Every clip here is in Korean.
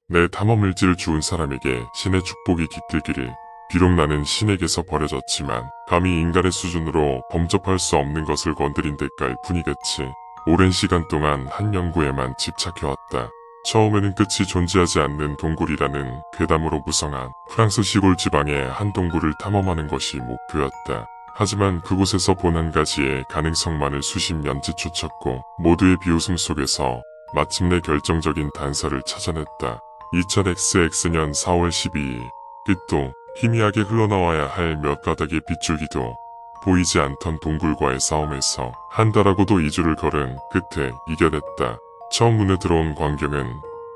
내 탐험일지를 주운 사람에게 신의 축복이 깃들기를. 비록 나는 신에게서 버려졌지만 감히 인간의 수준으로 범접할 수 없는 것을 건드린 대가일 뿐이겠지. 오랜 시간 동안 한 연구에만 집착해왔다. 처음에는 끝이 존재하지 않는 동굴이라는 괴담으로 무성한 프랑스 시골 지방의 한 동굴을 탐험하는 것이 목표였다. 하지만 그곳에서 본 한 가지의 가능성만을 수십 년째 쫓았고 모두의 비웃음 속에서 마침내 결정적인 단서를 찾아냈다. 2000XX년 4월 12일 끝도 희미하게 흘러나와야 할 몇 가닥의 빗줄기도 보이지 않던 동굴과의 싸움에서 한 달하고도 2주를 걸은 끝에 이겨냈다. 처음 눈에 들어온 광경은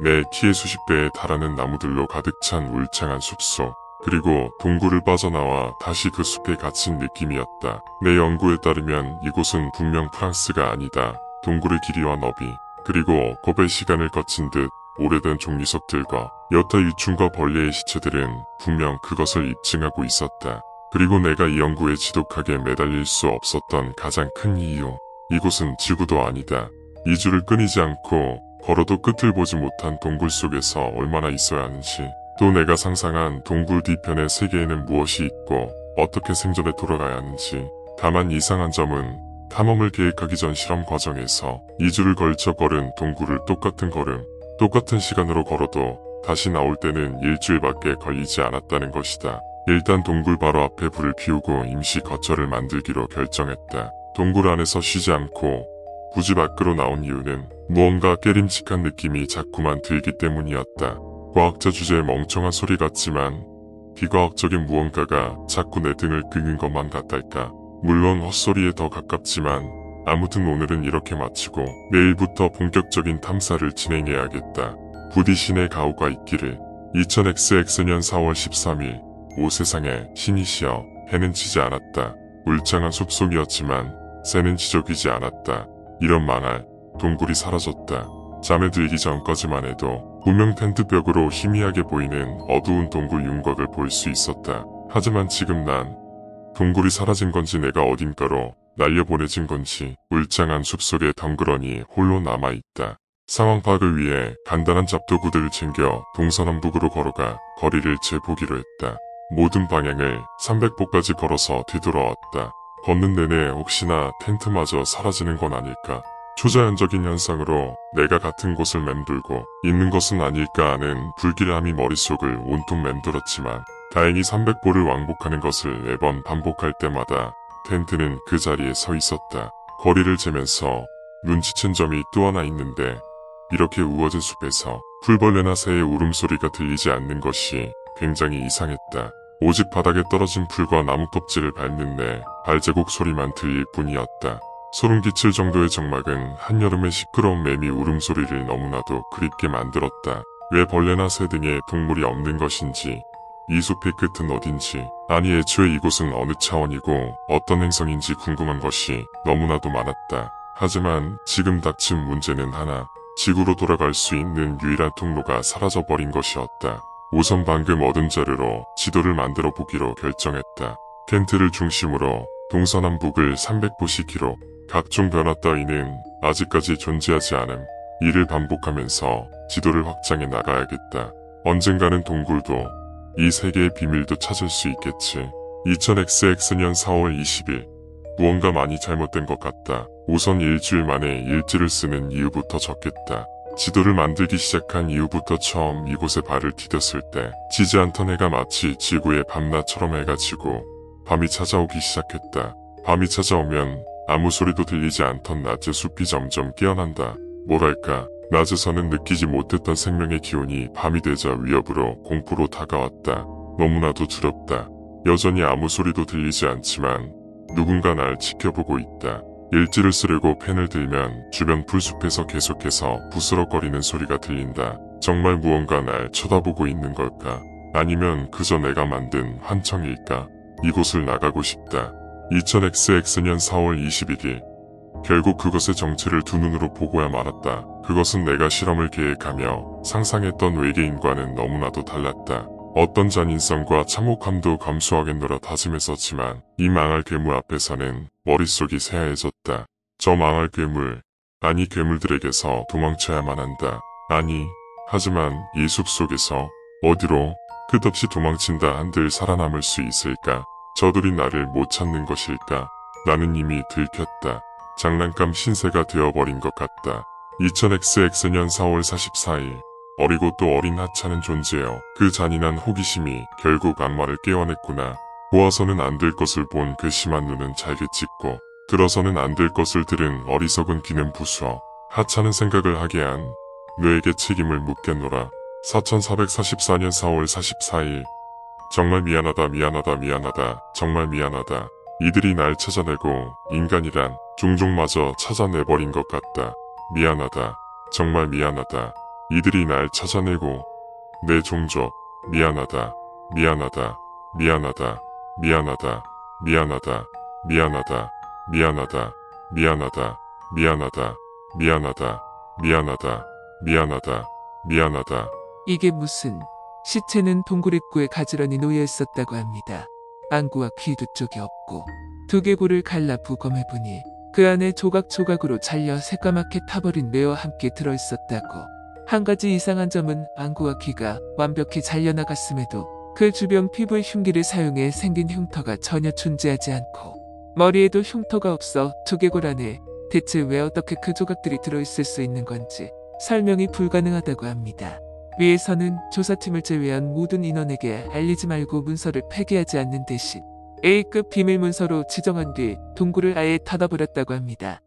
내 키의 수십 배에 달하는 나무들로 가득 찬 울창한 숲속, 그리고 동굴을 빠져나와 다시 그 숲에 갇힌 느낌이었다. 내 연구에 따르면 이곳은 분명 프랑스가 아니다. 동굴의 길이와 너비, 그리고 곱의 시간을 거친 듯 오래된 종이석들과 여타 유충과 벌레의 시체들은 분명 그것을 입증하고 있었다. 그리고 내가 이 연구에 지독하게 매달릴 수 없었던 가장 큰 이유, 이곳은 지구도 아니다. 2주를 끊이지 않고 걸어도 끝을 보지 못한 동굴 속에서 얼마나 있어야 하는지, 또 내가 상상한 동굴 뒤편의 세계에는 무엇이 있고 어떻게 생존에 돌아가야 하는지. 다만 이상한 점은 탐험을 계획하기 전 실험 과정에서 2주를 걸쳐 걸은 동굴을 똑같은 걸음, 똑같은 시간으로 걸어도 다시 나올 때는 일주일밖에 걸리지 않았다는 것이다. 일단 동굴 바로 앞에 불을 피우고 임시 거처를 만들기로 결정했다. 동굴 안에서 쉬지 않고 굳이 밖으로 나온 이유는 무언가 깨림칙한 느낌이 자꾸만 들기 때문이었다. 과학자 주제에 멍청한 소리 같지만 비과학적인 무언가가 자꾸 내 등을 긁는 것만 같달까. 물론 헛소리에 더 가깝지만 아무튼 오늘은 이렇게 마치고 내일부터 본격적인 탐사를 진행해야겠다. 부디 신의 가호가 있기를. 2000XX년 4월 13일 오 세상에 신이시여. 해는 지지 않았다. 울창한 숲속이었지만 새는 지저귀지 않았다. 이런 망할. 동굴이 사라졌다. 잠에 들기 전까지만 해도 분명 텐트 벽으로 희미하게 보이는 어두운 동굴 윤곽을 볼 수 있었다. 하지만 지금 난 동굴이 사라진 건지 내가 어딘가로 날려보내진 건지 울창한 숲속에 덩그러니 홀로 남아있다. 상황 파악을 위해 간단한 잡도구들을 챙겨 동서남북으로 걸어가 거리를 재보기로 했다. 모든 방향을 300보까지 걸어서 뒤돌아왔다. 걷는 내내 혹시나 텐트마저 사라지는 건 아닐까. 초자연적인 현상으로 내가 같은 곳을 맴돌고 있는 것은 아닐까 하는 불길함이 머릿속을 온통 맴돌았지만 다행히 300보를 왕복하는 것을 매번 반복할 때마다 텐트는 그 자리에 서 있었다. 거리를 재면서 눈치챈 점이 또 하나 있는데 이렇게 우거진 숲에서 풀벌레나 새의 울음소리가 들리지 않는 것이 굉장히 이상했다. 오직 바닥에 떨어진 풀과 나무 껍질을 밟는 내 발자국 소리만 들릴 뿐이었다. 소름 끼칠 정도의 적막은 한여름의 시끄러운 매미 울음소리를 너무나도 그립게 만들었다. 왜 벌레나 새 등의 동물이 없는 것인지, 이 숲의 끝은 어딘지, 아니 애초에 이곳은 어느 차원이고 어떤 행성인지 궁금한 것이 너무나도 많았다. 하지만 지금 닥친 문제는 하나, 지구로 돌아갈 수 있는 유일한 통로가 사라져버린 것이었다. 우선 방금 얻은 자료로 지도를 만들어 보기로 결정했다. 텐트를 중심으로 동서남북을 300보시기로 각종 변화 따위는 아직까지 존재하지 않음. 이를 반복하면서 지도를 확장해 나가야겠다. 언젠가는 동굴도 이 세계의 비밀도 찾을 수 있겠지. 2000XX년 4월 20일 무언가 많이 잘못된 것 같다. 우선 일주일 만에 일지를 쓰는 이유부터 적겠다. 지도를 만들기 시작한 이후부터 처음 이곳에 발을 디뎠을 때 지지 않던 해가 마치 지구의 밤낮처럼 해가 지고 밤이 찾아오기 시작했다. 밤이 찾아오면 아무 소리도 들리지 않던 낮의 숲이 점점 깨어난다. 뭐랄까, 낮에서는 느끼지 못했던 생명의 기운이 밤이 되자 위협으로 공포로 다가왔다. 너무나도 두렵다. 여전히 아무 소리도 들리지 않지만 누군가 날 지켜보고 있다. 일지를 쓰려고 펜을 들면 주변 풀숲에서 계속해서 부스럭거리는 소리가 들린다. 정말 무언가 날 쳐다보고 있는 걸까? 아니면 그저 내가 만든 환청일까? 이곳을 나가고 싶다. 2000XX년 4월 21일 결국 그것의 정체를 두 눈으로 보고야 말았다. 그것은 내가 실험을 계획하며 상상했던 외계인과는 너무나도 달랐다. 어떤 잔인성과 참혹함도 감수하겠노라 다짐했었지만 이 망할 괴물 앞에서는 머릿속이 새하얘졌다. 저 망할 괴물, 아니 괴물들에게서 도망쳐야만 한다. 아니, 하지만 이 숲속에서 어디로 끝없이 도망친다 한들 살아남을 수 있을까? 저들이 나를 못 찾는 것일까? 나는 이미 들켰다. 장난감 신세가 되어버린 것 같다. 2000XX년 4월 44일 어리고 또 어린 하찮은 존재여. 그 잔인한 호기심이 결국 악마를 깨어냈구나. 보아서는 안 될 것을 본 그 심한 눈은 잘게 찢고 들어서는 안 될 것을 들은 어리석은 귀는 부수어 하찮은 생각을 하게 한 뇌에게 책임을 묻겠노라. 4444년 4월 44일 정말 미안하다 미안하다 미안하다 정말 미안하다. 이들이 날 찾아내고 인간이란 종족마저 찾아내버린 것 같다. 미안하다. 정말 미안하다. 이들이 날 찾아내고 내 종족 미안하다. 미안하다. 미안하다. 미안하다. 미안하다. 미안하다. 미안하다. 미안하다. 미안하다. 미안하다. 미안하다. 미안하다. 미안하다. 이게 무슨 시체는 동굴 입구에 가지런히 놓여 있었다고 합니다. 안구와 귀 두 쪽이 없고 두개골을 갈라 부검해보니 그 안에 조각조각으로 잘려 새까맣게 타버린 뇌와 함께 들어있었다고. 한 가지 이상한 점은 안구와 귀가 완벽히 잘려나갔음에도 그 주변 피부의 흉기를 사용해 생긴 흉터가 전혀 존재하지 않고 머리에도 흉터가 없어 두개골 안에 대체 왜 어떻게 그 조각들이 들어있을 수 있는 건지 설명이 불가능하다고 합니다. 위에서는 조사팀을 제외한 모든 인원에게 알리지 말고 문서를 폐기하지 않는 대신 A급 비밀 문서로 지정한 뒤 동굴을 아예 닫아버렸다고 합니다.